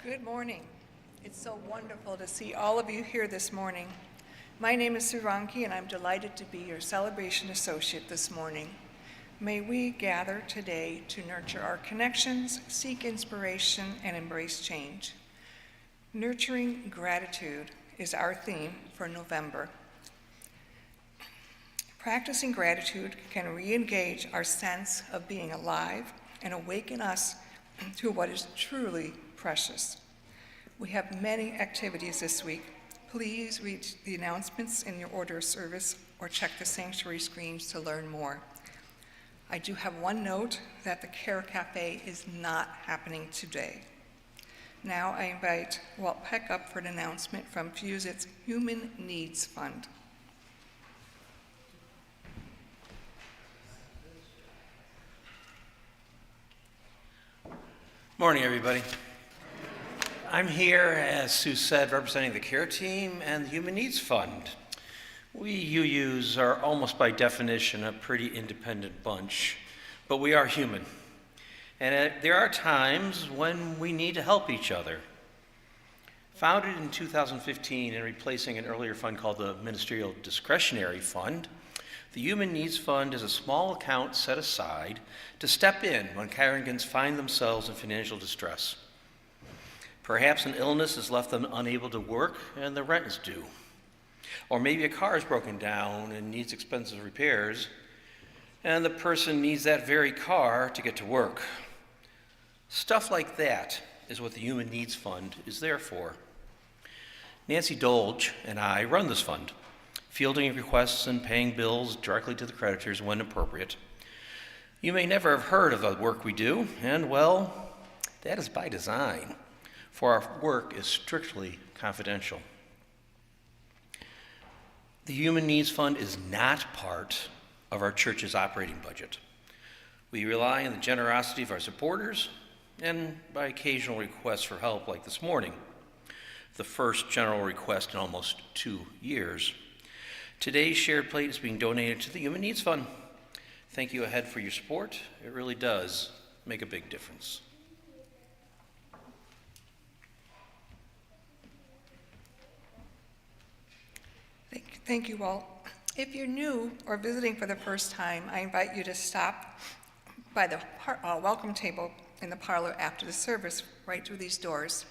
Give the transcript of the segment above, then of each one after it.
Good morning. It's so wonderful to see all of you here this morning. My name is Suranki, and I'm delighted to be your celebration associate this morning. May we gather today to nurture our connections, seek inspiration, and embrace change. Nurturing gratitude is our theme for November. Practicing gratitude can re-engage our sense of being alive and awaken us to what is truly precious. We have many activities this week. Please read the announcements in your order of service or check the sanctuary screens to learn more. I do have one note that the Care Cafe is not happening today. Now I invite Walt Peck up for an announcement from FUSIT's Human Needs Fund. Morning, everybody. I'm here, as Sue said, representing the CARE team and the Human Needs Fund. We UUs are almost by definition a pretty independent bunch, but we are human. And there are times when we need to help each other. Founded in 2015 and replacing an earlier fund called the Ministerial Discretionary Fund, the Human Needs Fund is a small account set aside to step in when congregants find themselves in financial distress. Perhaps an illness has left them unable to work and the rent is due. Or maybe a car is broken down and needs expensive repairs, and the person needs that very car to get to work. Stuff like that is what the Human Needs Fund is there for. Nancy Dolge and I run this fund, fielding requests and paying bills directly to the creditors when appropriate. You may never have heard of the work we do, and well, that is by design, for our work is strictly confidential. The Human Needs Fund is not part of our church's operating budget. We rely on the generosity of our supporters and by occasional requests for help like this morning, the first general request in almost 2 years. Today's shared plate is being donated to the Human Needs Fund. Thank you ahead for your support. It really does make a big difference. Thank you, Walt. If you're new or visiting for the first time, I invite you to stop by the welcome table in the parlor after the service, right through these doors.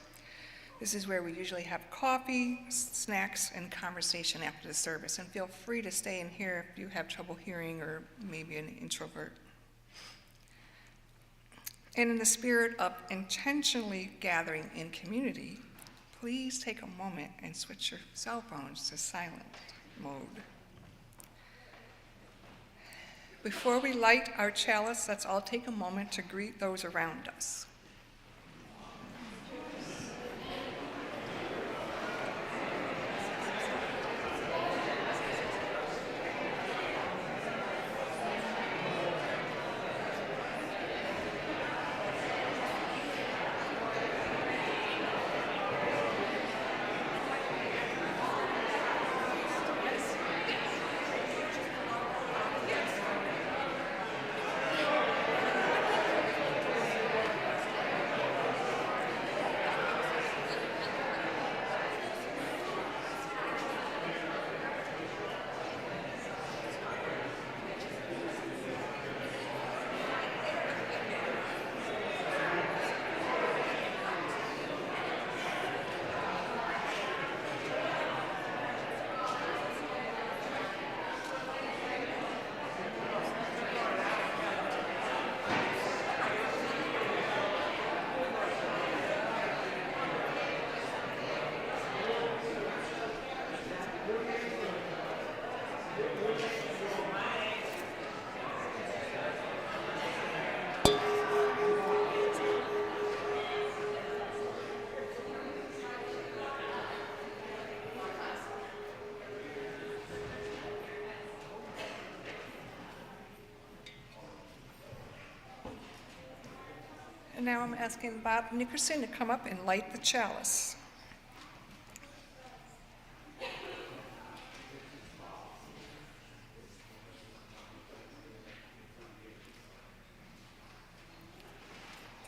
This is where we usually have coffee, snacks, and conversation after the service. And feel free to stay in here if you have trouble hearing or maybe an introvert. And in the spirit of intentionally gathering in community, please take a moment and switch your cell phones to silent mode. Before we light our chalice, let's all take a moment to greet those around us. And now I'm asking Bob Nickerson to come up and light the chalice.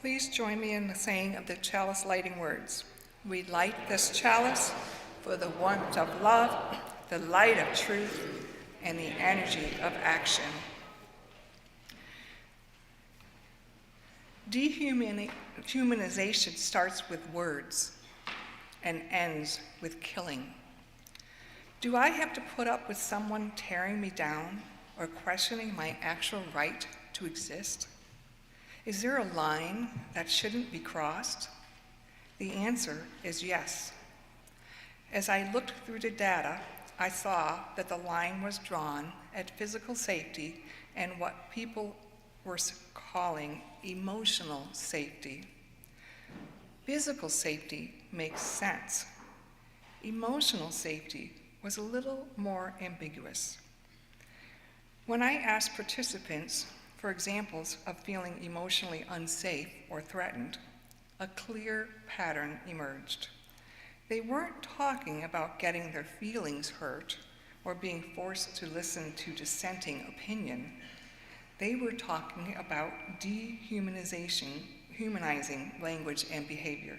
Please join me in the saying of the chalice lighting words. We light this chalice for the warmth of love, the light of truth, and the energy of action. Dehumanization starts with words and ends with killing. Do I have to put up with someone tearing me down or questioning my actual right to exist? Is there a line that shouldn't be crossed? The answer is yes. As I looked through the data, I saw that the line was drawn at physical safety and what people were calling emotional safety. Physical safety makes sense. Emotional safety was a little more ambiguous. When I asked participants for examples of feeling emotionally unsafe or threatened, a clear pattern emerged. They weren't talking about getting their feelings hurt or being forced to listen to dissenting opinion. They were talking about humanizing language and behavior.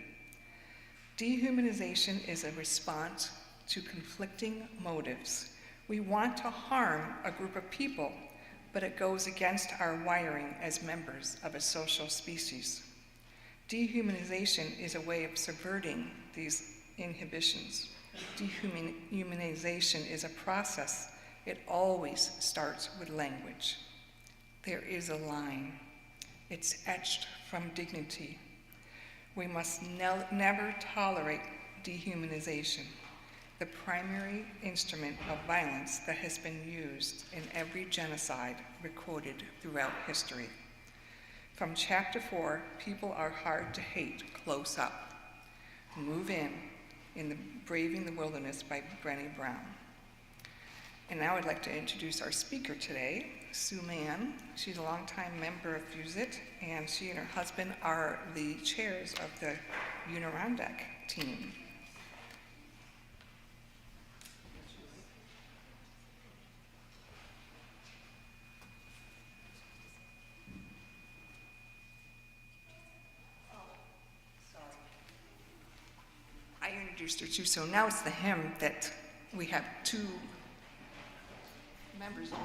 Dehumanization is a response to conflicting motives. We want to harm a group of people, but it goes against our wiring as members of a social species. Dehumanization is a way of subverting these inhibitions. Dehumanization is a process. It always starts with language. There is a line. It's etched from dignity. We must never tolerate dehumanization, the primary instrument of violence that has been used in every genocide recorded throughout history. From chapter 4, people are hard to hate close up. Move in the Braving the Wilderness by Brené Brown. And now I'd like to introduce our speaker today, Sue Mann. She's a longtime member of FUSIT, and she and her husband are the chairs of the Unitarian team. I introduced her too, so now it's the hymn that we have two members of.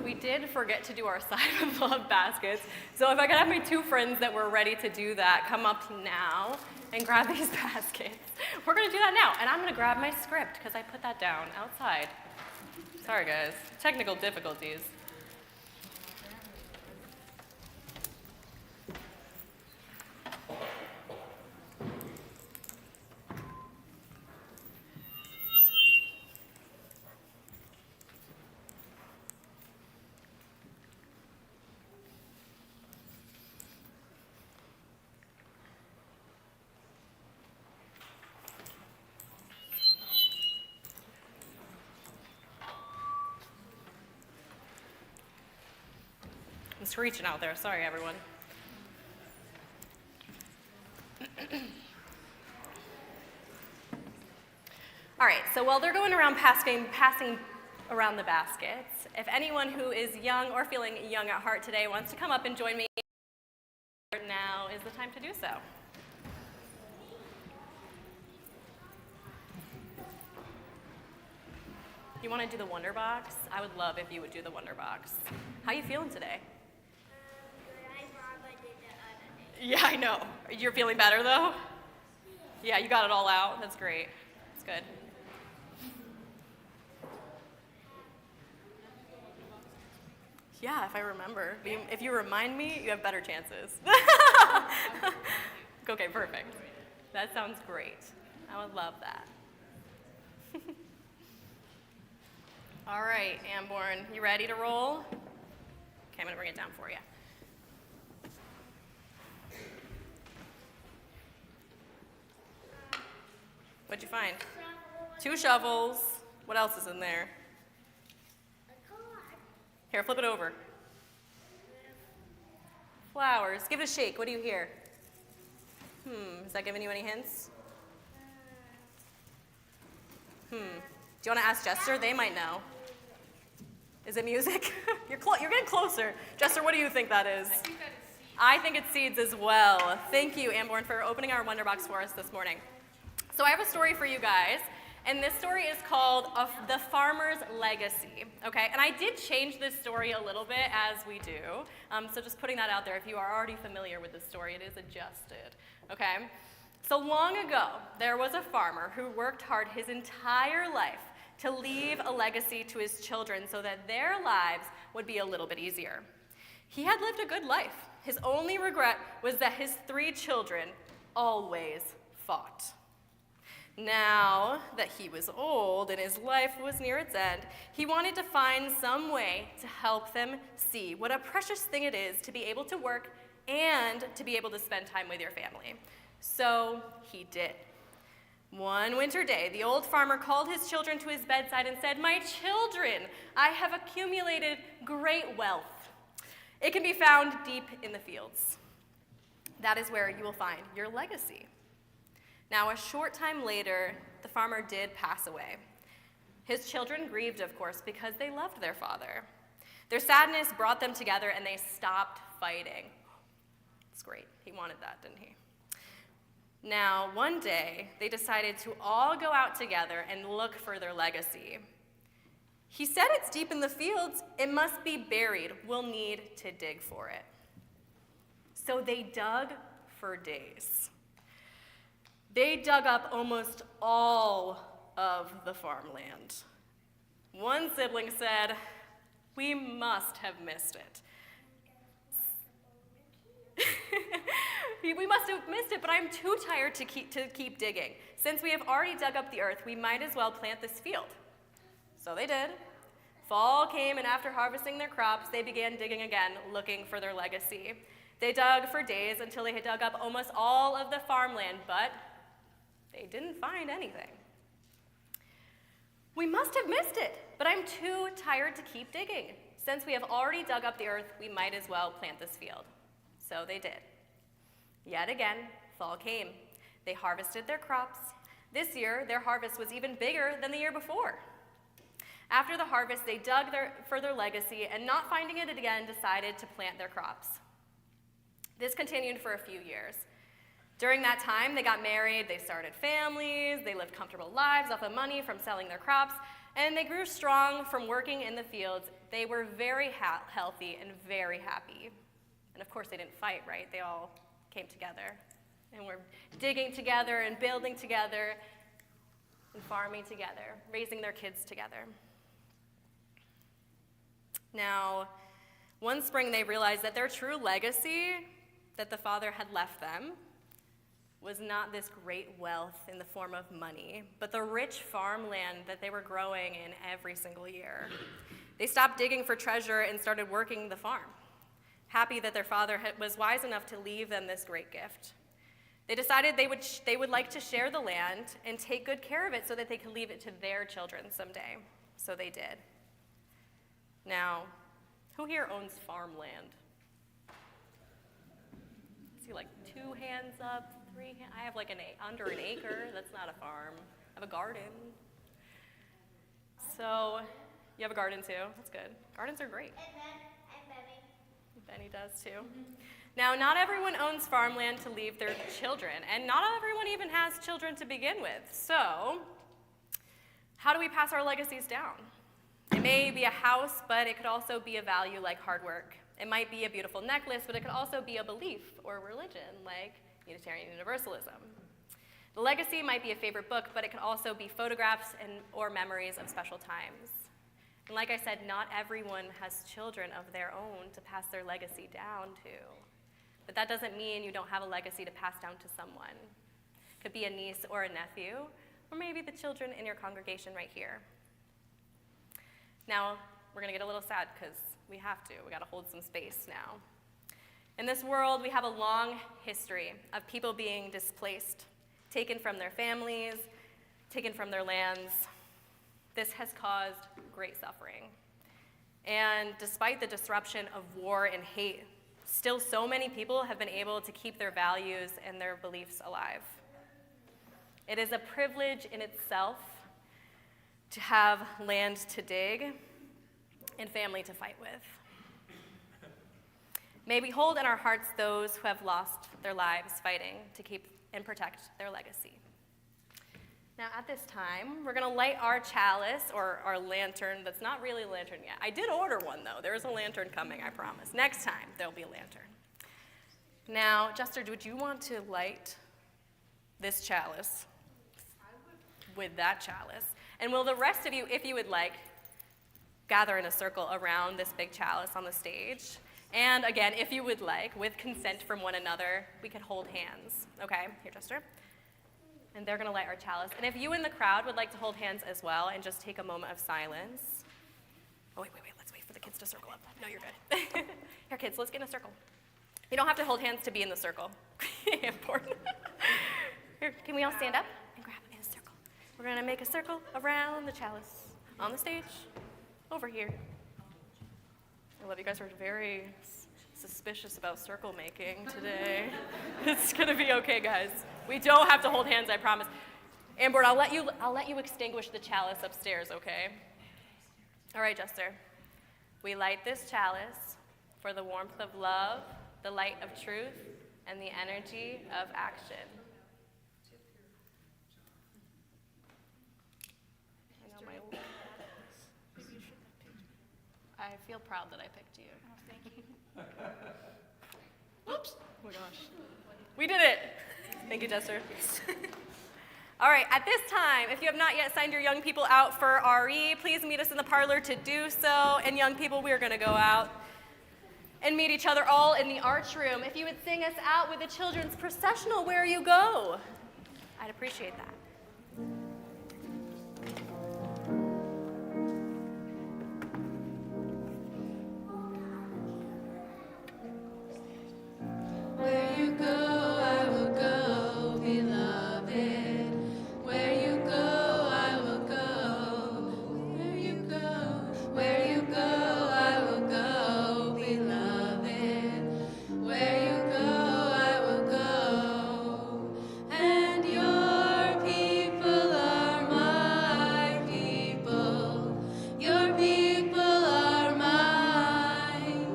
We did forget to do our side of love baskets. So if I could have my two friends that were ready to do that come up now and grab these baskets. We're gonna do that now. And I'm gonna grab my script because I put that down outside. Sorry, guys. Technical difficulties. I'm screeching out there. Sorry, everyone. All right, so while they're going around passing around the baskets, if anyone who is young or feeling young at heart today wants to come up and join me, now is the time to do so. You want to do the Wonder Box? I would love if you would do the Wonder Box. How you feeling today? Yeah, I know. You're feeling better though? Yeah, you got it all out. That's great. That's good. Yeah, if I remember. If you remind me, you have better chances. Okay, perfect. That sounds great. I would love that. All right, Amborn, you ready to roll? Okay, I'm gonna bring it down for you. What'd you find? 2 shovels. What else is in there? Here, flip it over. Flowers. Give it a shake. What do you hear? Is that giving you any hints? Do you want to ask Jester? They might know. Is it music? You're getting closer. Jester, what do you think that is? I think it's seeds as well. Thank you, Amborn, for opening our Wonder Box for us this morning. So I have a story for you guys, and this story is called The Farmer's Legacy, okay? And I did change this story a little bit, as we do, so just putting that out there. If you are already familiar with this story, it is adjusted, okay? So long ago, there was a farmer who worked hard his entire life to leave a legacy to his children so that their lives would be a little bit easier. He had lived a good life. His only regret was that his 3 children always fought. Now that he was old and his life was near its end, he wanted to find some way to help them see what a precious thing it is to be able to work and to be able to spend time with your family. So he did. One winter day, the old farmer called his children to his bedside and said, "My children, I have accumulated great wealth. It can be found deep in the fields. That is where you will find your legacy." Now, a short time later, the farmer did pass away. His children grieved, of course, because they loved their father. Their sadness brought them together, and they stopped fighting. It's great. He wanted that, didn't he? Now, one day, they decided to all go out together and look for their legacy. He said it's deep in the fields. It must be buried. We'll need to dig for it. So they dug for days. They dug up almost all of the farmland. One sibling said, "We must have missed it." We must have missed it, but I'm too tired to keep digging. Since we have already dug up the earth, we might as well plant this field. So they did. Fall came, and after harvesting their crops, they began digging again, looking for their legacy. They dug for days until they had dug up almost all of the farmland, but they didn't find anything. "We must have missed it, but I'm too tired to keep digging. Since we have already dug up the earth, we might as well plant this field." So they did. Yet again, fall came. They harvested their crops. This year, their harvest was even bigger than the year before. After the harvest, they dug for their legacy, and not finding it again, decided to plant their crops. This continued for a few years. During that time, they got married, they started families, they lived comfortable lives off of money from selling their crops, and they grew strong from working in the fields. They were very healthy and very happy. And of course, they didn't fight, right? They all came together and were digging together and building together and farming together, raising their kids together. Now, one spring they realized that their true legacy that the father had left them was not this great wealth in the form of money, but the rich farmland that they were growing in every single year. They stopped digging for treasure and started working the farm, happy that their father was wise enough to leave them this great gift. They decided they would like to share the land and take good care of it so that they could leave it to their children someday. So they did. Now, who here owns farmland? I see like 2 hands up, 3 hands. I have like under an acre. That's not a farm. I have a garden. So you have a garden too. That's good. Gardens are great. And Benny does too. Now, not everyone owns farmland to leave their children, and not everyone even has children to begin with. So, how do we pass our legacies down? It may be a house, but it could also be a value like hard work. It might be a beautiful necklace, but it could also be a belief or a religion like Unitarian Universalism. The legacy might be a favorite book, but it could also be photographs or memories of special times. And like I said, not everyone has children of their own to pass their legacy down to. But that doesn't mean you don't have a legacy to pass down to someone. It could be a niece or a nephew, or maybe the children in your congregation right here. Now, we're going to get a little sad because we have to. We got to hold some space now. In this world, we have a long history of people being displaced, taken from their families, taken from their lands. This has caused great suffering. And despite the disruption of war and hate, still so many people have been able to keep their values and their beliefs alive. It is a privilege in itself to have land to dig and family to fight with. May we hold in our hearts those who have lost their lives fighting to keep and protect their legacy. Now at this time, we're going to light our chalice, or our lantern. That's not really a lantern yet. I did order one though. There is a lantern coming, I promise. Next time, there'll be a lantern. Now, Jester, would you want to light this chalice with that chalice? And will the rest of you, if you would like, gather in a circle around this big chalice on the stage? And again, if you would like, with consent from one another, we could hold hands. Okay, here, Jester. And they're going to light our chalice. And if you in the crowd would like to hold hands as well and just take a moment of silence. Oh, wait. Let's wait for the kids to circle up. No, you're good. Here, kids, let's get in a circle. You don't have to hold hands to be in the circle. Important. Here, can we all stand up and grab in a circle? We're going to make a circle around the chalice on the stage over here. I love you guys are very suspicious about circle making today. It's going to be okay, guys. We don't have to hold hands, I promise. Amber, I'll let you extinguish the chalice upstairs, okay? All right, Jester. We light this chalice for the warmth of love, the light of truth, and the energy of action. I feel proud that I picked you. Oh, thank you. Oops. Oh my gosh. We did it. Thank you, Jester. All right, at this time, if you have not yet signed your young people out for RE, please meet us in the parlor to do so. And young people, we're going to go out and meet each other all in the arch room. If you would sing us out with the children's processional, Where You Go, I'd appreciate that. Where you go, I will go, beloved. Where you go, I will go. Where you go, where you go, I will go, beloved. Where you go, I will go. And your people are my people. Your people are mine.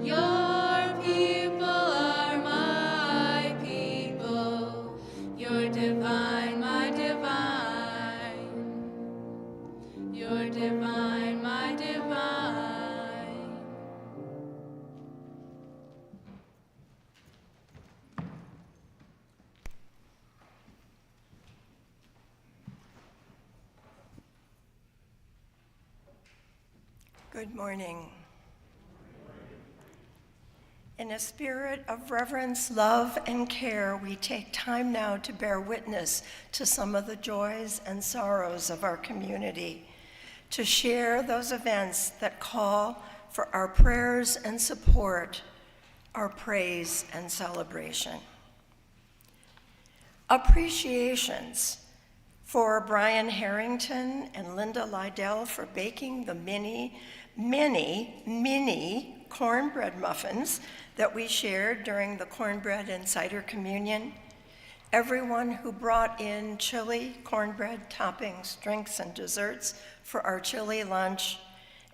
Your people are my people. You're divine, my divine. You're divine, my divine. Good morning. In a spirit of reverence, love, and care, we take time now to bear witness to some of the joys and sorrows of our community, to share those events that call for our prayers and support, our praise and celebration. Appreciations for Brian Harrington and Linda Lydell for baking the many cornbread muffins that we shared during the cornbread and cider communion. Everyone who brought in chili, cornbread, toppings, drinks, and desserts for our chili lunch,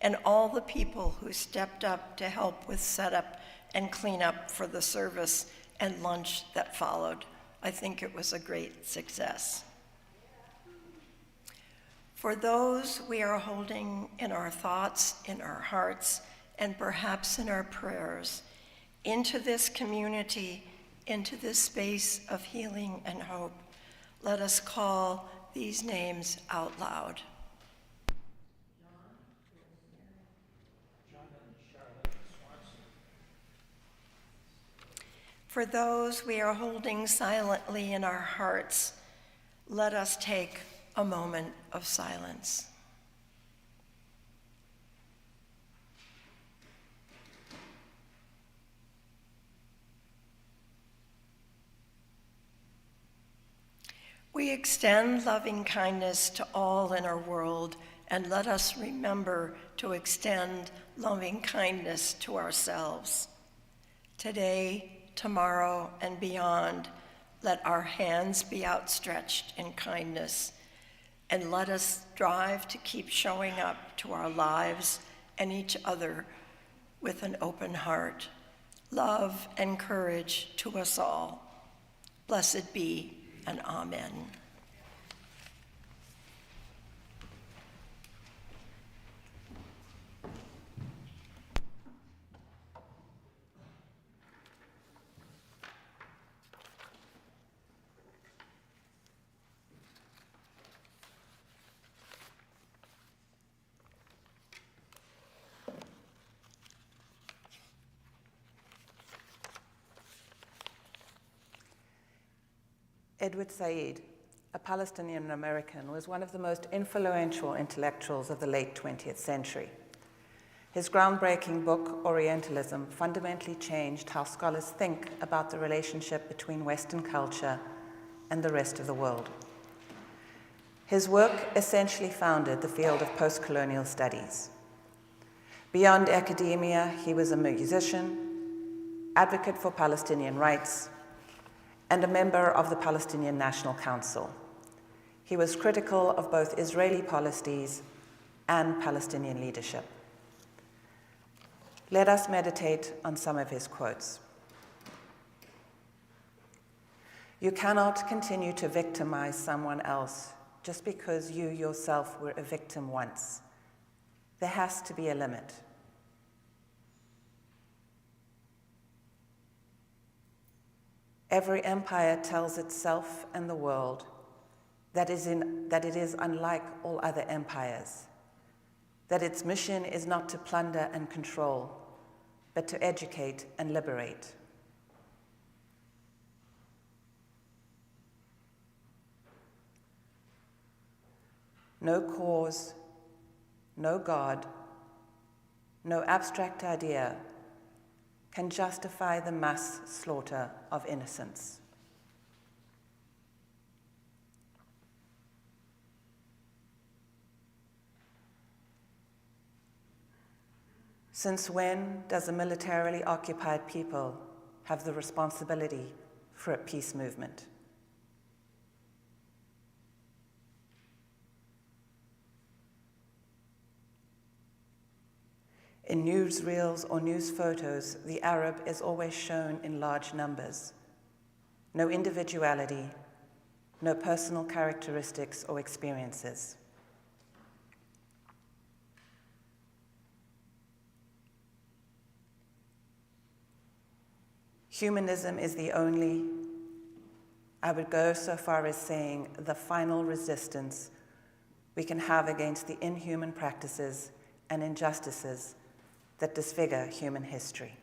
and all the people who stepped up to help with setup and cleanup for the service and lunch that followed. I think it was a great success. For those we are holding in our thoughts, in our hearts, and perhaps in our prayers, into this community, into this space of healing and hope, let us call these names out loud. For those we are holding silently in our hearts, let us take a moment of silence. We extend loving kindness to all in our world, and let us remember to extend loving kindness to ourselves. Today, tomorrow, and beyond, let our hands be outstretched in kindness, and let us strive to keep showing up to our lives and each other with an open heart. Love and courage to us all. Blessed be, and amen. Edward Said, a Palestinian American, was one of the most influential intellectuals of the late 20th century. His groundbreaking book, Orientalism, fundamentally changed how scholars think about the relationship between Western culture and the rest of the world. His work essentially founded the field of post-colonial studies. Beyond academia, he was a musician, advocate for Palestinian rights, and a member of the Palestinian National Council. He was critical of both Israeli policies and Palestinian leadership. Let us meditate on some of his quotes. You cannot continue to victimize someone else just because you yourself were a victim once. There has to be a limit. Every empire tells itself and the world that it is unlike all other empires, that its mission is not to plunder and control, but to educate and liberate. No cause, no God, no abstract idea can justify the mass slaughter of innocents. Since when does a militarily occupied people have the responsibility for a peace movement? In newsreels or news photos, the Arab is always shown in large numbers. No individuality, no personal characteristics or experiences. Humanism is the only, I would go so far as saying, the final resistance we can have against the inhuman practices and injustices that disfigure human history.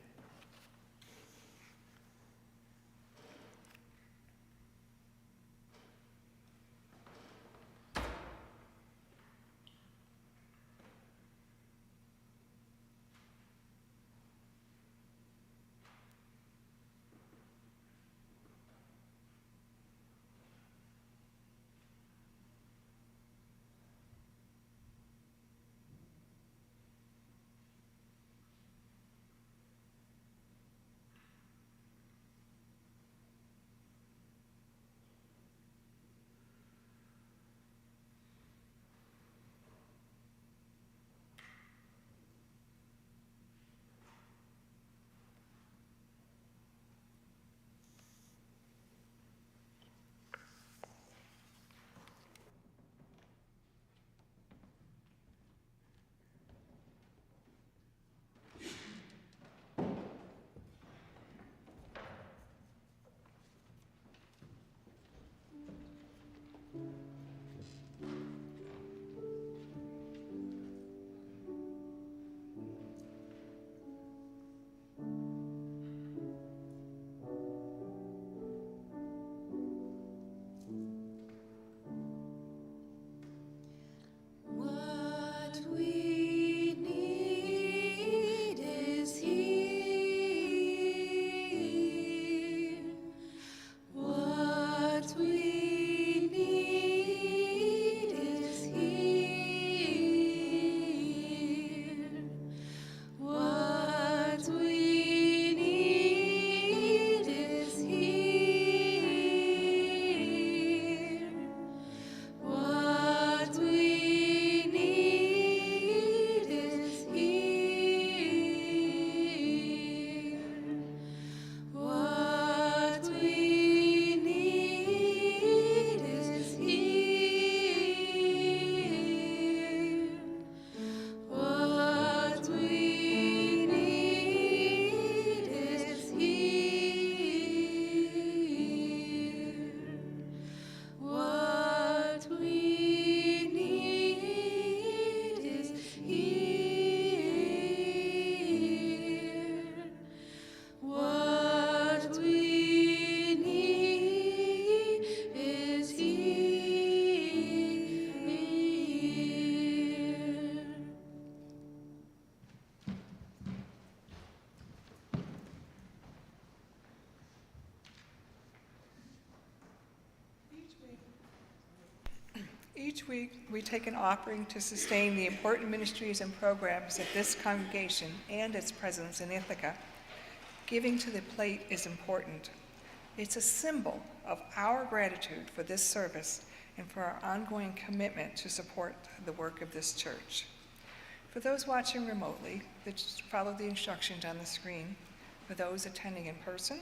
Each week, we take an offering to sustain the important ministries and programs of this congregation and its presence in Ithaca. Giving to the plate is important. It's a symbol of our gratitude for this service and for our ongoing commitment to support the work of this church. For those watching remotely, just follow the instructions on the screen. For those attending in person,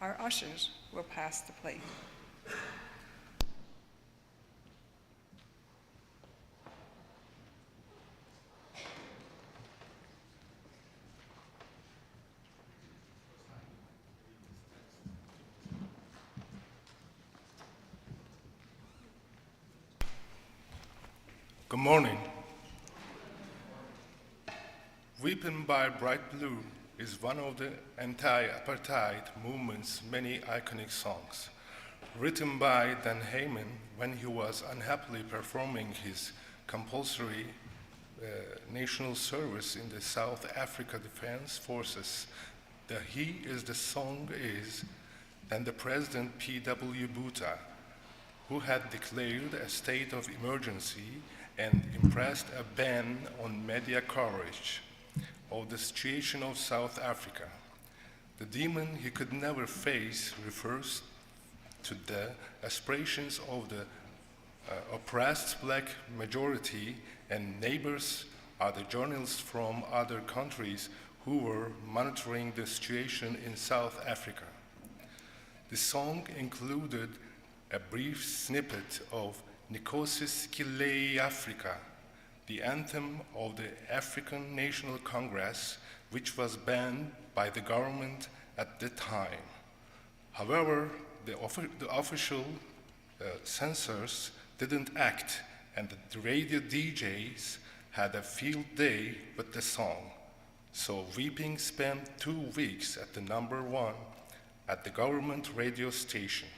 our ushers will pass the plate. Good morning. Weeping by Bright Blue is one of the anti-apartheid movement's many iconic songs. Written by Dan Heyman when he was unhappily performing his compulsory national service in the South Africa Defense Forces. The song is then the President P.W. Botha, who had declared a state of emergency and impressed a ban on media coverage of the situation of South Africa. The demon he could never face refers to the aspirations of the oppressed black majority, and neighbors are the journalists from other countries who were monitoring the situation in South Africa. The song included a brief snippet of Nkosi Sikelel' Afrika, the anthem of the African National Congress, which was banned by the government at the time. However, the official censors didn't act, and the radio DJs had a field day with the song. So Weeping spent 2 weeks at the #1 at the government radio station.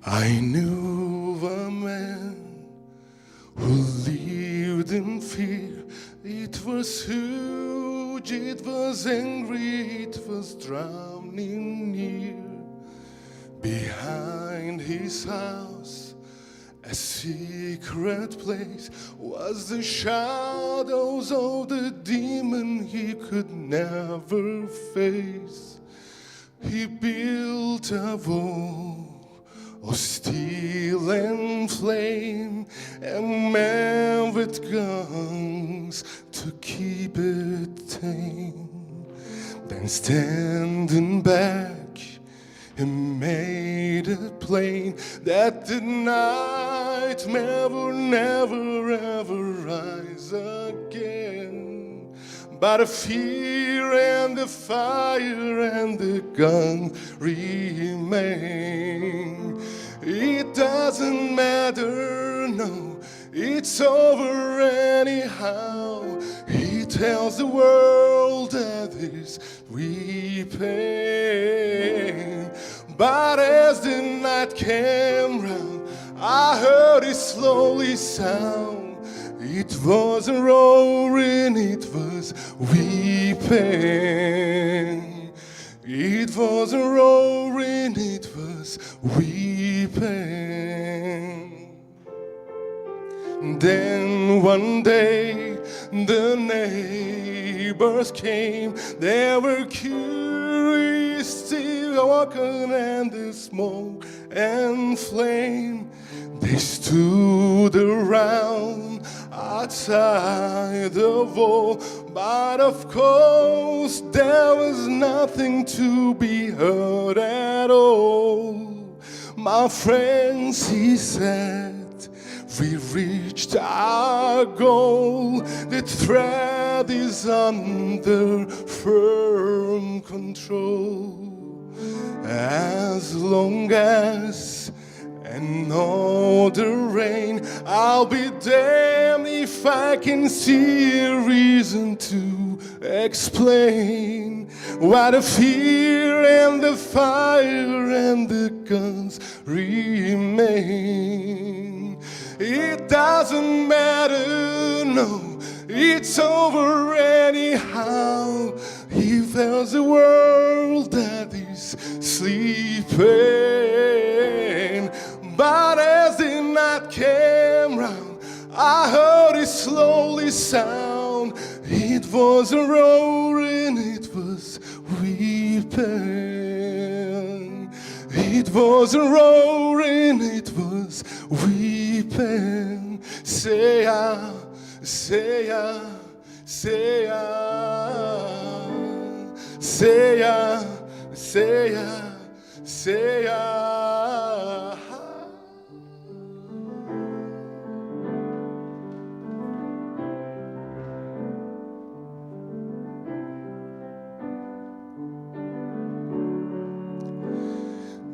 I knew a man who lived in fear. It was huge, it was angry, it was drowning near. Behind his house, a secret place, was the shadows of the demon he could never face. He built a wall of steel and flame, and men with guns to keep it tame. Then standing back, he made it plain that the nightmare will never ever rise again. But the fear and the fire and the gun remain. It doesn't matter, no, it's over anyhow. He tells the world that there's weeping. But as the night came round, I heard it slowly sound. It wasn't roaring, it was weeping. It wasn't roaring, it was weeping. Then one day the neighbors came. They were curious, still walking in the smoke and flame. They stood around outside the wall, but of course there was nothing to be heard at all. My friends, he said, we reached our goal. The thread is under firm control. As long as and all the rain. I'll be damned if I can see a reason to explain why the fear and the fire and the guns remain. It doesn't matter, no, it's over anyhow. If there's a world that is sleeping, but as the night came round, I heard it slowly sound. It was a roaring, it was weeping. It was a roaring, it was weeping. Say ah, say ah, say ah, say ah, say ah, say ah.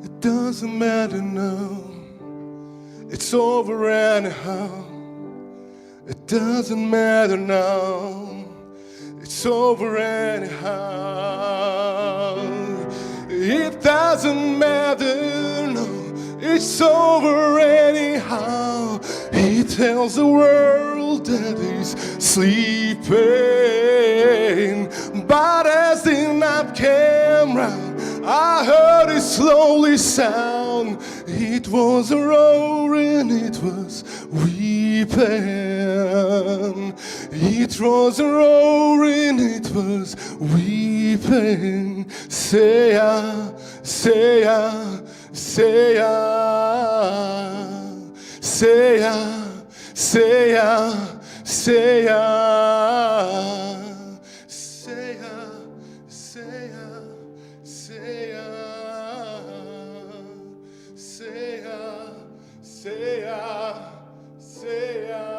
It doesn't matter now, it's over anyhow. It doesn't matter now, it's over anyhow. It doesn't matter, no, it's over anyhow. He tells the world that he's sleeping, but as the night came round, I heard it slowly sound. It was a roaring, it was weeping. It was a roaring, it was weeping. Say ah, say ah, say ah, say ah, say ah, say ah, say ah, say ah. Say ah, say ah, say ah, say ah.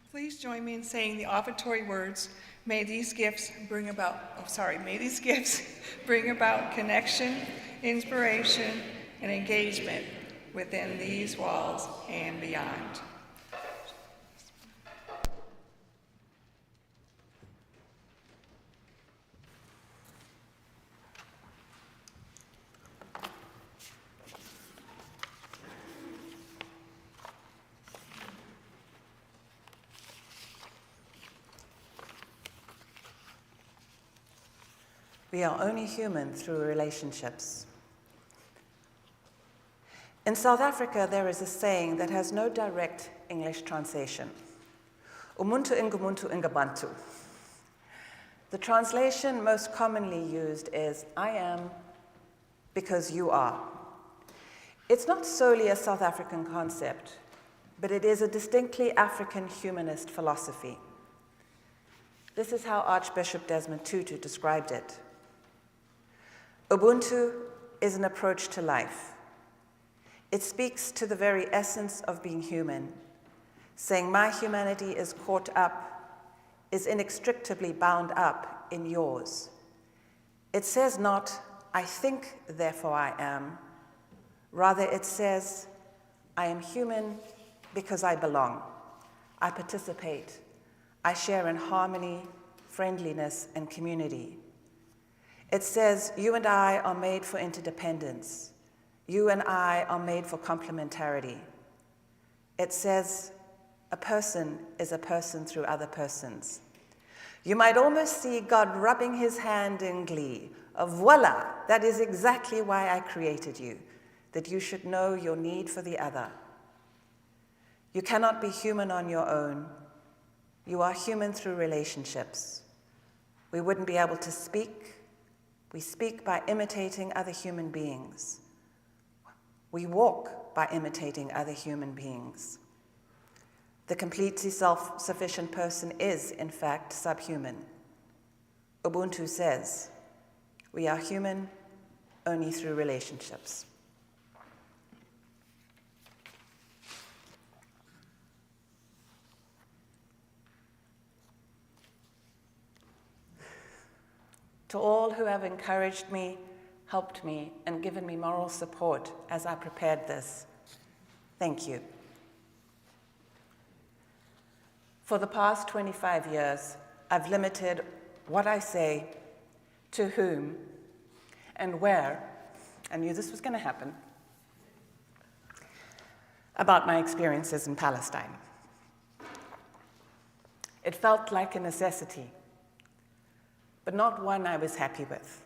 Please join me in saying the offertory words, may these gifts bring about connection, inspiration, and engagement within these walls and beyond. We are only human through relationships. In South Africa, there is a saying that has no direct English translation. Umuntu ingumuntu ingabantu. The translation most commonly used is, I am because you are. It's not solely a South African concept, but it is a distinctly African humanist philosophy. This is how Archbishop Desmond Tutu described it. Ubuntu is an approach to life. It speaks to the very essence of being human, saying my humanity is caught up, is inextricably bound up in yours. It says not, I think, therefore I am. Rather, it says, I am human because I belong. I participate. I share in harmony, friendliness, and community. It says, you and I are made for interdependence. You and I are made for complementarity. It says, a person is a person through other persons. You might almost see God rubbing his hand in glee of, voila, that is exactly why I created you, that you should know your need for the other. You cannot be human on your own. You are human through relationships. We wouldn't be able to speak, We speak by imitating other human beings. We walk by imitating other human beings. The completely self-sufficient person is, in fact, subhuman. Ubuntu says, we are human only through relationships. To all who have encouraged me, helped me, and given me moral support as I prepared this, thank you. For the past 25 years, I've limited what I say, to whom, and where. I knew this was going to happen. About my experiences in Palestine. It felt like a necessity, but not one I was happy with.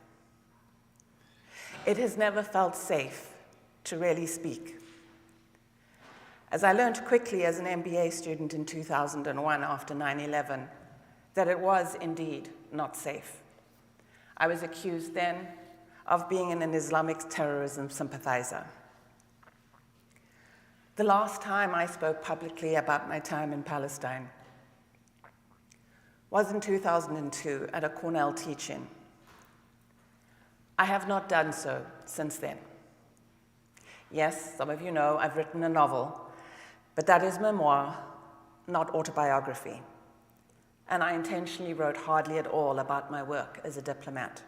It has never felt safe to really speak. As I learned quickly as an MBA student in 2001 after 9/11, that it was indeed not safe. I was accused then of being an Islamic terrorism sympathizer. The last time I spoke publicly about my time in Palestine was in 2002 at a Cornell teach-in. I have not done so since then. Yes, some of you know I've written a novel, but that is memoir, not autobiography. And I intentionally wrote hardly at all about my work as a diplomat.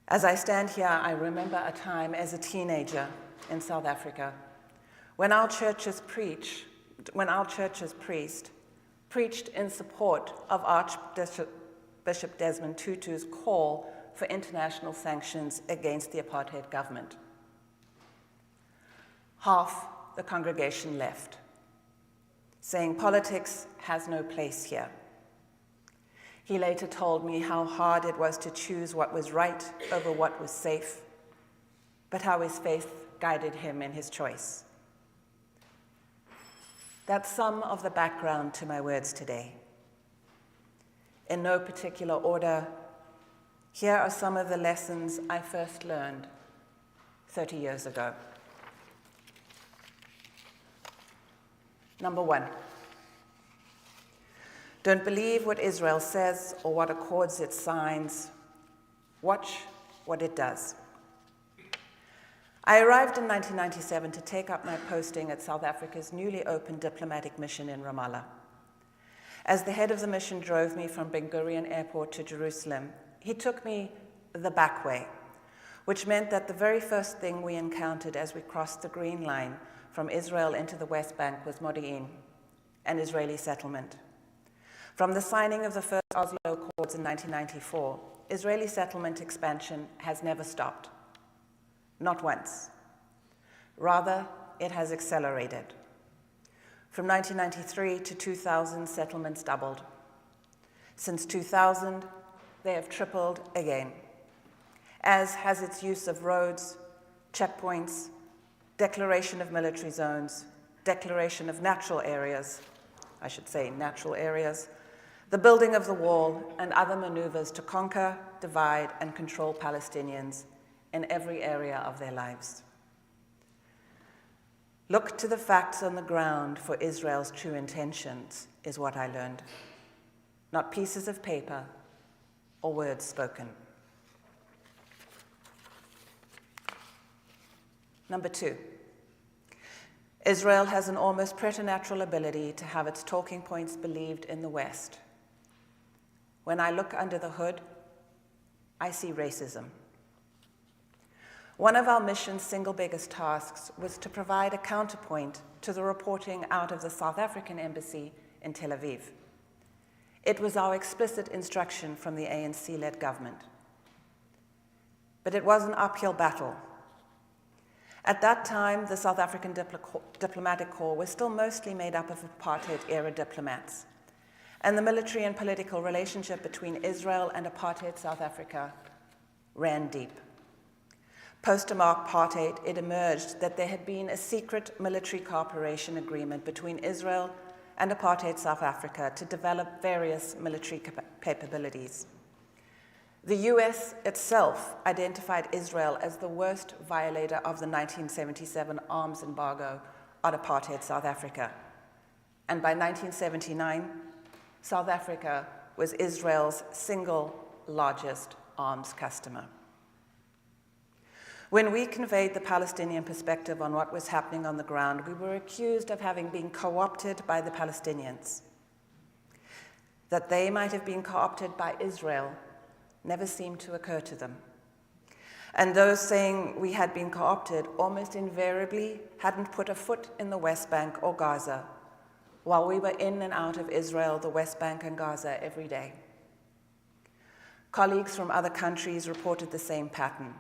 As I stand here, I remember a time as a teenager in South Africa when our church's priest preached in support of Archbishop Desmond Tutu's call for international sanctions against the apartheid government. Half the congregation left, saying politics has no place here. He later told me how hard it was to choose what was right over what was safe, but how his faith guided him in his choice. That's some of the background to my words today. In no particular order, here are some of the lessons I first learned 30 years ago. Number one, don't believe what Israel says or what accords it signs. Watch what it does. I arrived in 1997 to take up my posting at South Africa's newly opened diplomatic mission in Ramallah. As the head of the mission drove me from Ben Gurion Airport to Jerusalem, he took me the back way, which meant that the very first thing we encountered as we crossed the Green Line from Israel into the West Bank was Modi'in, an Israeli settlement. From the signing of the first Oslo Accords in 1994, Israeli settlement expansion has never stopped. Not once. Rather, it has accelerated. From 1993 to 2000, settlements doubled. Since 2000, they have tripled again, as has its use of roads, checkpoints, declaration of military zones, declaration of natural areas, the building of the wall, and other maneuvers to conquer, divide, and control Palestinians in every area of their lives. Look to the facts on the ground for Israel's true intentions, is what I learned, not pieces of paper or words spoken. Number two, Israel has an almost preternatural ability to have its talking points believed in the West. When I look under the hood, I see racism. One of our mission's single biggest tasks was to provide a counterpoint to the reporting out of the South African embassy in Tel Aviv. It was our explicit instruction from the ANC-led government. But it was an uphill battle. At that time, the South African diplomatic corps was still mostly made up of apartheid-era diplomats, and the military and political relationship between Israel and apartheid South Africa ran deep. Post-apartheid, it emerged that there had been a secret military cooperation agreement between Israel and apartheid South Africa to develop various military capabilities. The US itself identified Israel as the worst violator of the 1977 arms embargo on apartheid South Africa. And by 1979, South Africa was Israel's single largest arms customer. When we conveyed the Palestinian perspective on what was happening on the ground, we were accused of having been co-opted by the Palestinians. That they might have been co-opted by Israel never seemed to occur to them. And those saying we had been co-opted almost invariably hadn't put a foot in the West Bank or Gaza, while we were in and out of Israel, the West Bank, and Gaza every day. Colleagues from other countries reported the same pattern.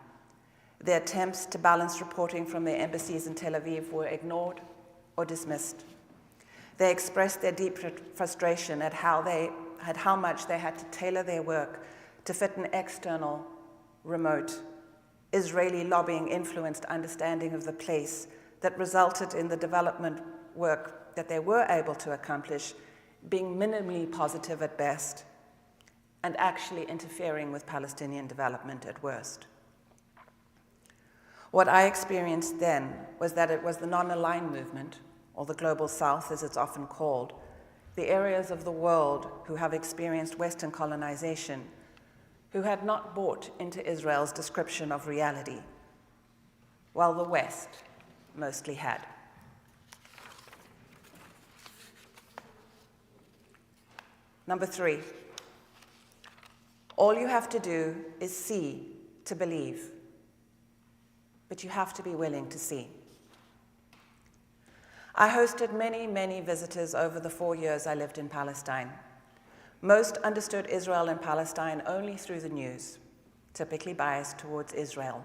Their attempts to balance reporting from their embassies in Tel Aviv were ignored or dismissed. They expressed their deep frustration at how much they had to tailor their work to fit an external, remote, Israeli lobbying-influenced understanding of the place that resulted in the development work that they were able to accomplish being minimally positive at best and actually interfering with Palestinian development at worst. What I experienced then was that it was the non-aligned movement, or the Global South as it's often called, the areas of the world who have experienced Western colonization, who had not bought into Israel's description of reality, while the West mostly had. Number 3, all you have to do is see to believe, but you have to be willing to see. I hosted many, many visitors over the 4 years I lived in Palestine. Most understood Israel and Palestine only through the news, typically biased towards Israel.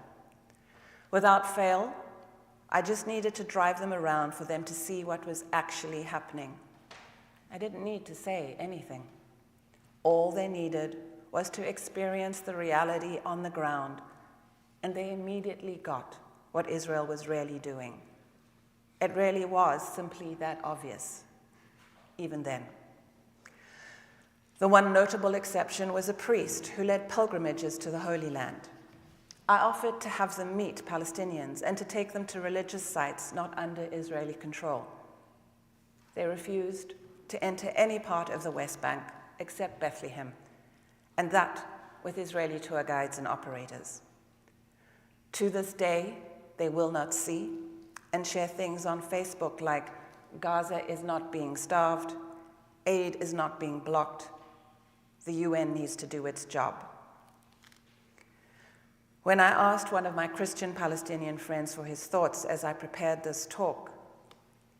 Without fail, I just needed to drive them around for them to see what was actually happening. I didn't need to say anything. All they needed was to experience the reality on the ground, and they immediately got what Israel was really doing. It really was simply that obvious, even then. The one notable exception was a priest who led pilgrimages to the Holy Land. I offered to have them meet Palestinians and to take them to religious sites not under Israeli control. They refused to enter any part of the West Bank except Bethlehem, and that with Israeli tour guides and operators. To this day, they will not see and share things on Facebook like Gaza is not being starved, aid is not being blocked, the UN needs to do its job. When I asked one of my Christian Palestinian friends for his thoughts as I prepared this talk,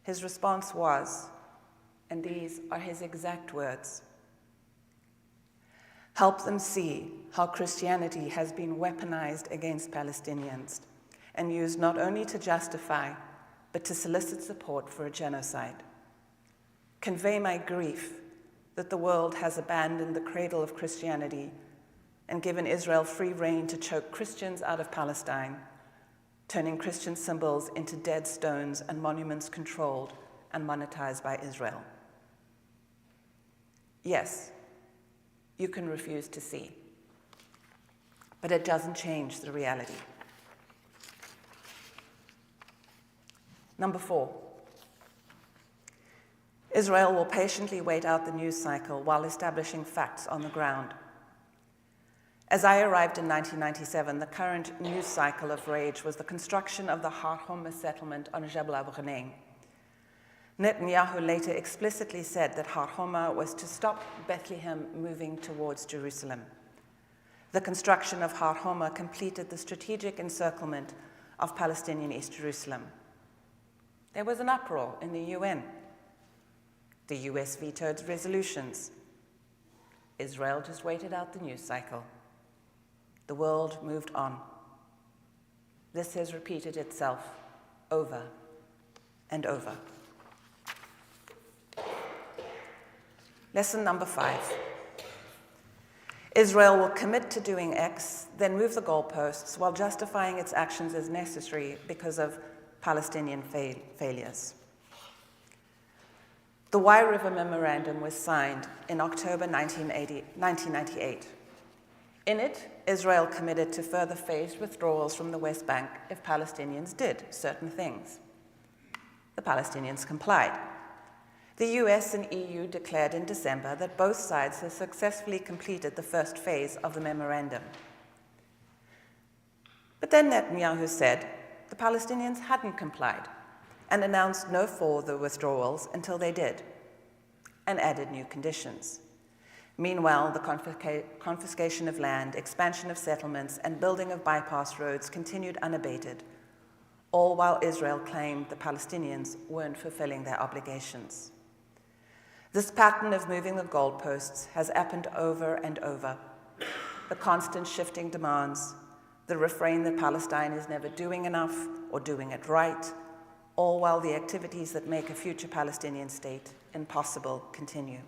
his response was, and these are his exact words, "Help them see how Christianity has been weaponized against Palestinians and used not only to justify, but to solicit support for a genocide. Convey my grief that the world has abandoned the cradle of Christianity and given Israel free rein to choke Christians out of Palestine, turning Christian symbols into dead stones and monuments controlled and monetized by Israel." Yes, you can refuse to see, but it doesn't change the reality. Number 4, Israel will patiently wait out the news cycle while establishing facts on the ground. As I arrived in 1997, the current news cycle of rage was the construction of the Har Homa settlement on Jebel Abu Ghneim. Netanyahu later explicitly said that Har Homa was to stop Bethlehem moving towards Jerusalem. The construction of Har Homa completed the strategic encirclement of Palestinian East Jerusalem. There was an uproar in the UN. The US vetoed resolutions. Israel just waited out the news cycle. The world moved on. This has repeated itself over and over. Lesson number 5. Israel will commit to doing X, then move the goalposts while justifying its actions as necessary because of Palestinian failures. The Wye River Memorandum was signed in October 1998. In it, Israel committed to further phased withdrawals from the West Bank if Palestinians did certain things. The Palestinians complied. The US and EU declared in December that both sides had successfully completed the first phase of the memorandum. But then Netanyahu said the Palestinians hadn't complied and announced no further withdrawals until they did, and added new conditions. Meanwhile, the confiscation of land, expansion of settlements, and building of bypass roads continued unabated, all while Israel claimed the Palestinians weren't fulfilling their obligations. This pattern of moving the goalposts has happened over and over. The constant shifting demands, the refrain that Palestine is never doing enough or doing it right, all while the activities that make a future Palestinian state impossible continue.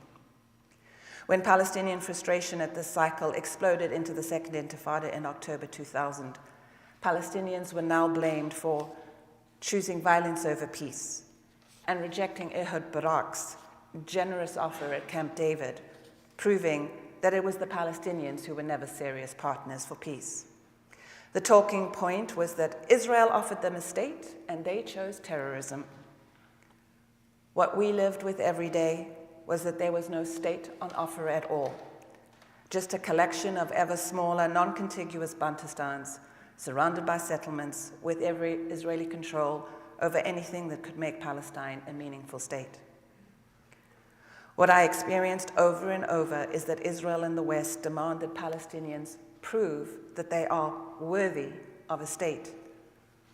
When Palestinian frustration at this cycle exploded into the Second Intifada in October 2000, Palestinians were now blamed for choosing violence over peace and rejecting Ehud Barak's generous offer at Camp David, proving that it was the Palestinians who were never serious partners for peace. The talking point was that Israel offered them a state and they chose terrorism. What we lived with every day was that there was no state on offer at all, just a collection of ever smaller, non-contiguous Bantustans surrounded by settlements with every Israeli control over anything that could make Palestine a meaningful state. What I experienced over and over is that Israel and the West demand that Palestinians prove that they are worthy of a state,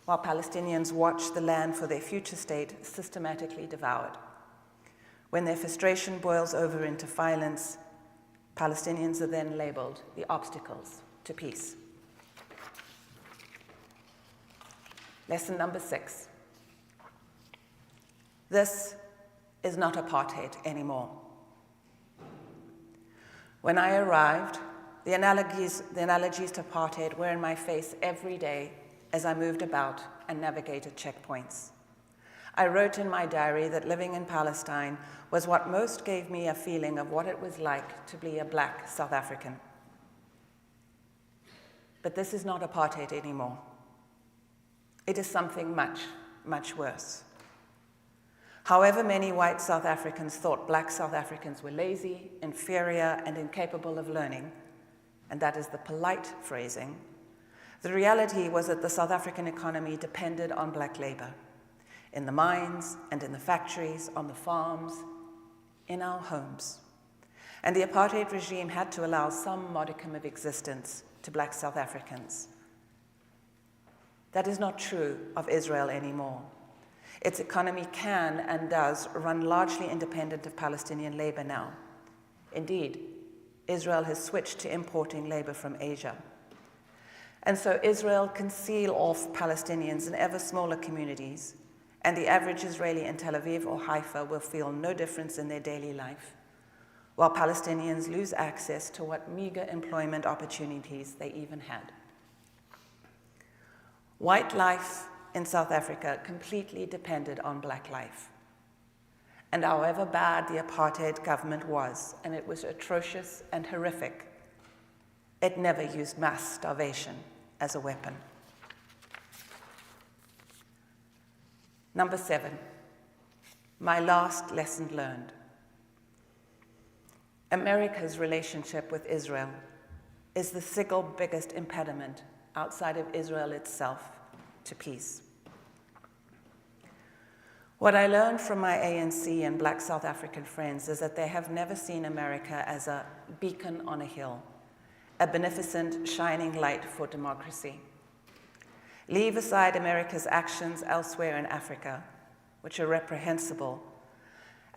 while Palestinians watch the land for their future state systematically devoured. When their frustration boils over into violence, Palestinians are then labeled the obstacles to peace. Lesson number 6. This is not apartheid anymore. When I arrived, the analogies to apartheid were in my face every day as I moved about and navigated checkpoints. I wrote in my diary that living in Palestine was what most gave me a feeling of what it was like to be a black South African. But this is not apartheid anymore. It is something much, much worse. However many white South Africans thought black South Africans were lazy, inferior, and incapable of learning, and that is the polite phrasing, the reality was that the South African economy depended on black labor, in the mines and in the factories, on the farms, in our homes. And the apartheid regime had to allow some modicum of existence to black South Africans. That is not true of Israel anymore. Its economy can and does run largely independent of Palestinian labor now. Indeed, Israel has switched to importing labor from Asia. And so Israel can seal off Palestinians in ever smaller communities, and the average Israeli in Tel Aviv or Haifa will feel no difference in their daily life, while Palestinians lose access to what meager employment opportunities they even had. White life in South Africa completely depended on black life. And however bad the apartheid government was, and it was atrocious and horrific, it never used mass starvation as a weapon. Number 7, my last lesson learned. America's relationship with Israel is the single biggest impediment outside of Israel itself to peace. What I learned from my ANC and black South African friends is that they have never seen America as a beacon on a hill, a beneficent shining light for democracy. Leave aside America's actions elsewhere in Africa, which are reprehensible.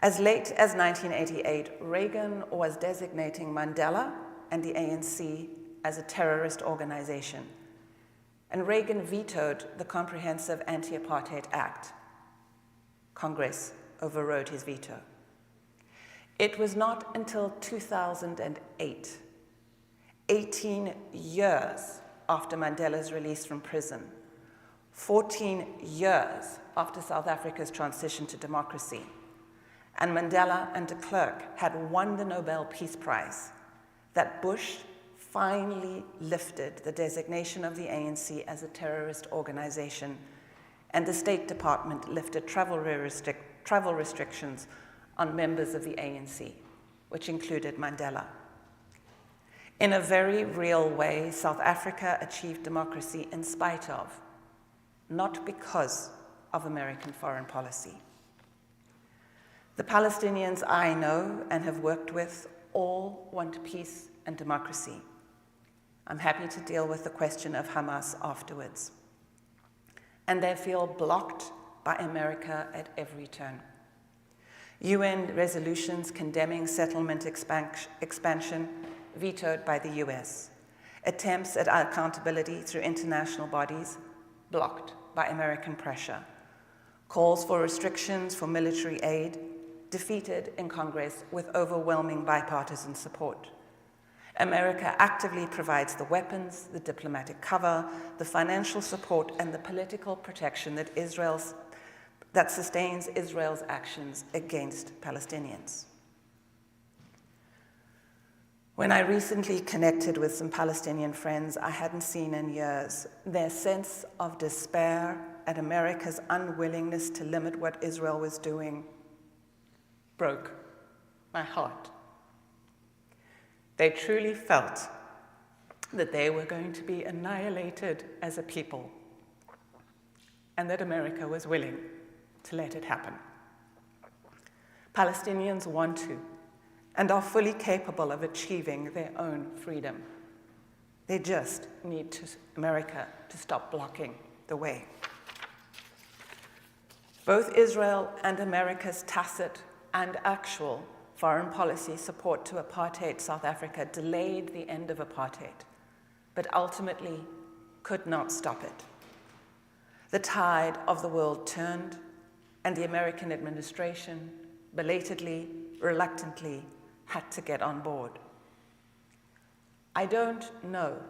As late as 1988, Reagan was designating Mandela and the ANC as a terrorist organization, and Reagan vetoed the Comprehensive Anti-Apartheid Act. Congress overrode his veto. It was not until 2008, 18 years after Mandela's release from prison, 14 years after South Africa's transition to democracy, and Mandela and de Klerk had won the Nobel Peace Prize, that Bush finally lifted the designation of the ANC as a terrorist organization, and the State Department lifted travel restrictions on members of the ANC, which included Mandela. In a very real way, South Africa achieved democracy in spite of, not because of, American foreign policy. The Palestinians I know and have worked with all want peace and democracy. I'm happy to deal with the question of Hamas afterwards. And they feel blocked by America at every turn. UN resolutions condemning settlement expansion vetoed by the US. Attempts at accountability through international bodies blocked by American pressure. Calls for restrictions for military aid defeated in Congress with overwhelming bipartisan support. America actively provides the weapons, the diplomatic cover, the financial support, and the political protection that sustains Israel's actions against Palestinians. When I recently connected with some Palestinian friends I hadn't seen in years, their sense of despair at America's unwillingness to limit what Israel was doing broke my heart. They truly felt that they were going to be annihilated as a people, and that America was willing to let it happen. Palestinians want to and are fully capable of achieving their own freedom. They just need America to stop blocking the way. Both Israel and America's tacit and actual foreign policy support to apartheid South Africa delayed the end of apartheid, but ultimately could not stop it. The tide of the world turned, and the American administration, belatedly, reluctantly, had to get on board. I don't know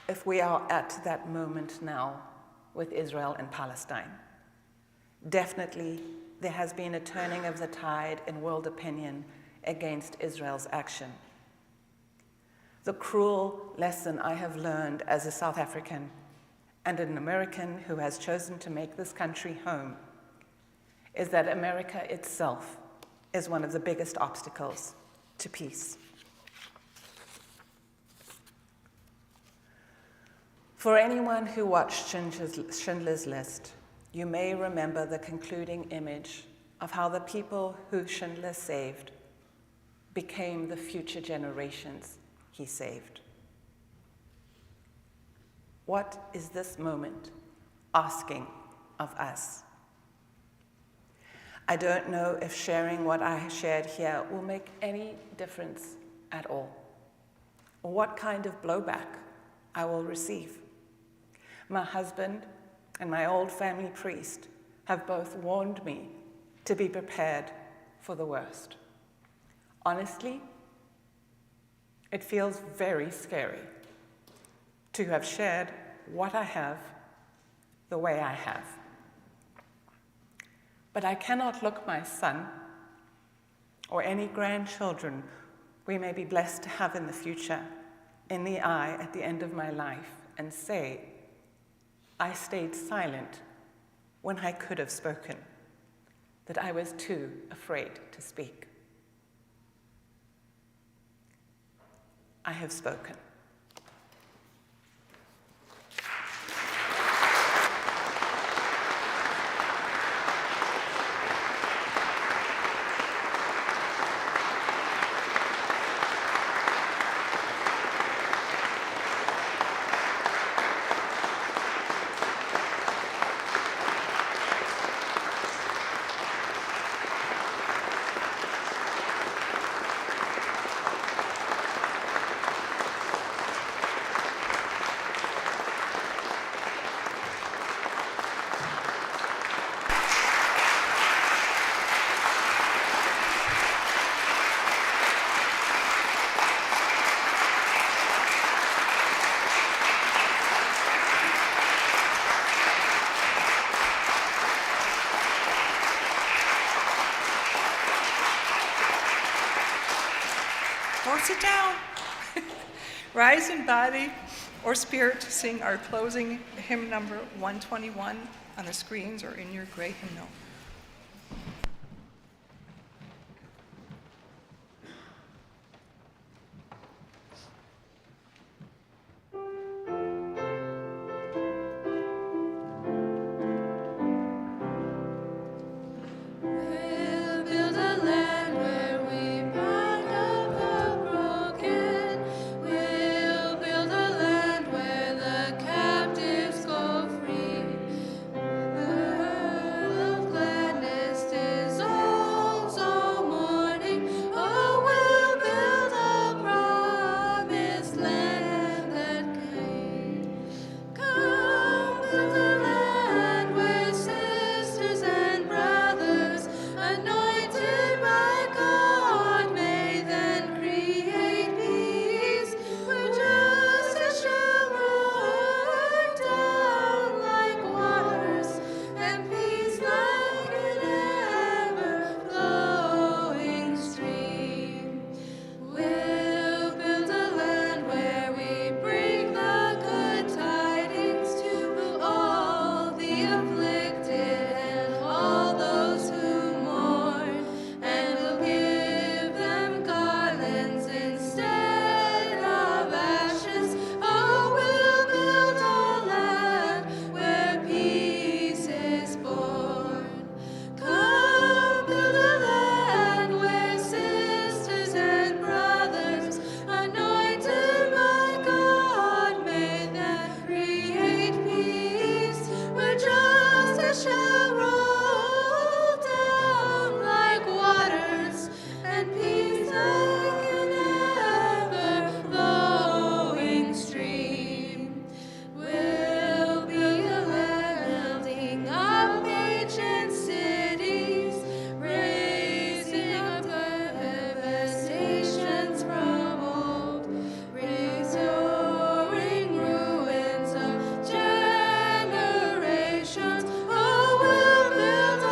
if we are at that moment now with Israel and Palestine. Definitely, there has been a turning of the tide in world opinion against Israel's action. The cruel lesson I have learned as a South African and an American who has chosen to make this country home is that America itself is one of the biggest obstacles to peace. For anyone who watched Schindler's List, you may remember the concluding image of how the people who Schindler saved became the future generations he saved. What is this moment asking of us? I don't know if sharing what I shared here will make any difference at all, or what kind of blowback I will receive. My husband and my old family priest have both warned me to be prepared for the worst. Honestly, it feels very scary to have shared what I have the way I have. But I cannot look my son or any grandchildren we may be blessed to have in the future in the eye at the end of my life and say, I stayed silent when I could have spoken, that I was too afraid to speak. I have spoken. Sit down. Rise in body or spirit to sing our closing hymn number 121 on the screens or in your gray hymnal. We'll build a land where we bind up the broken. We'll build a land where the captives go free. The world of gladness dissolves all mourning. Oh, we'll build a promised land that came. Come, build a land where sisters and brothers, anointed by God, may then create peace, where justice shall run down like waters, and peace like an ever-flowing stream. We'll build a land where we bring the good tidings to all the afflicted and all those who mourn, and we'll give them garlands instead of ashes. Oh, we'll build a land where peace is born. Come, build a land where sisters and brothers, anointed by God, may then create peace, where justice shall roll down like waters, and peace like an ever-flowing stream. We'll be a land building up ancient cities, raising up devastations from old, restoring ruins of generations. Oh, we'll build a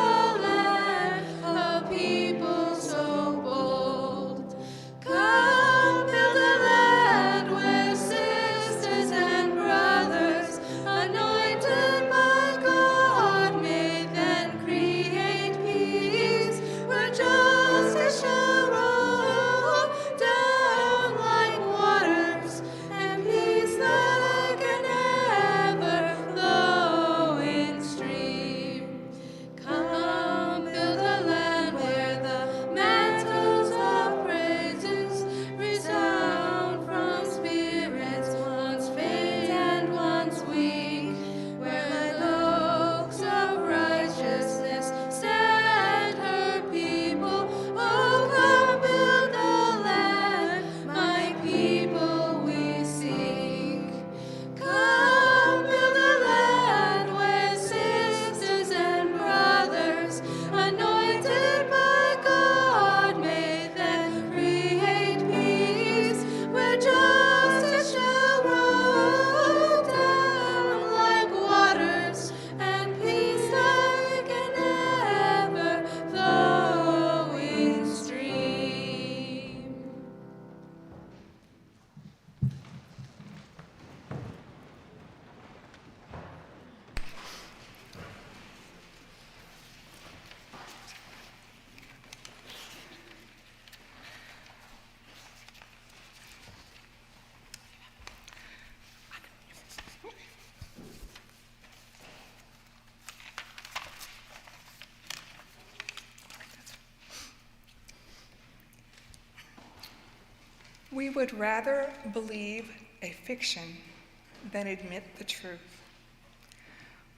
land of people so bold. Come, build a land where sisters and brothers, anointed by God, may then create peace, where justice shall roll down like waters, and peace like an ever-flowing stream. Come, build a land where the mantles of praises resound from spirits once faint and once weak, where the oaks of righteousness stand her people. Oh, come, build a land, my people we seek. Come, build a land where sisters and brothers, anointed by God, may then create peace, where justice shall roll down like waters, and peace like an ever-flowing stream. We would rather believe a fiction than admit the truth.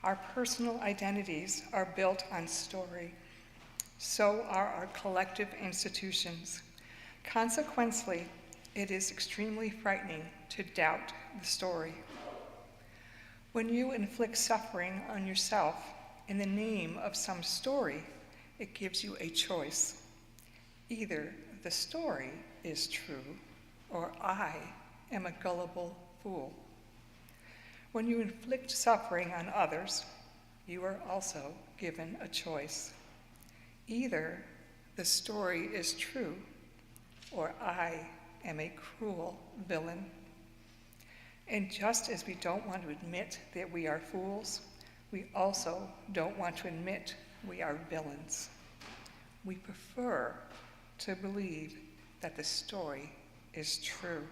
Our personal identities are built on story. So are our collective institutions. Consequently, it is extremely frightening to doubt the story. When you inflict suffering on yourself in the name of some story, it gives you a choice. Either the story is true, or I am a gullible fool. When you inflict suffering on others, you are also given a choice. Either the story is true, or I am a cruel villain. And just as we don't want to admit that we are fools, we also don't want to admit we are villains. We prefer to believe that the story is true.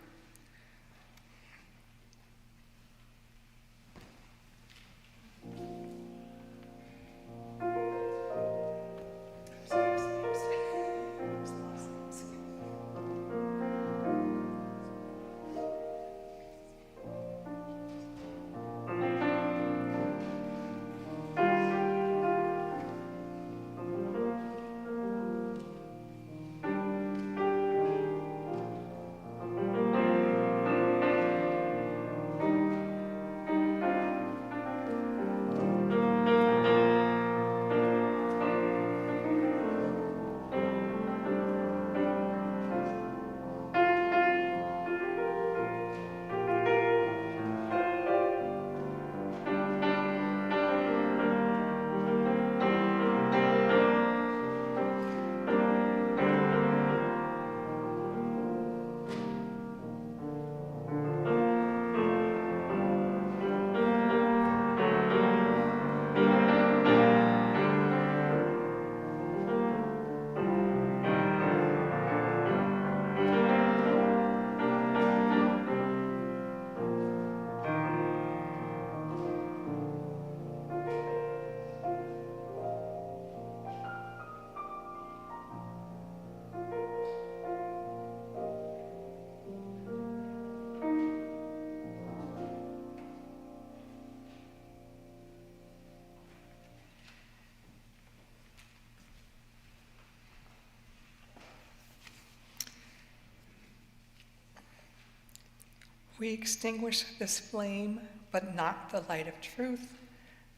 We extinguish this flame, but not the light of truth,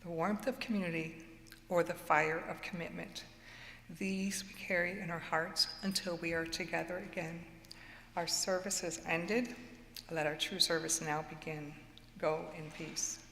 the warmth of community, or the fire of commitment. These we carry in our hearts until we are together again. Our service has ended. Let our true service now begin. Go in peace.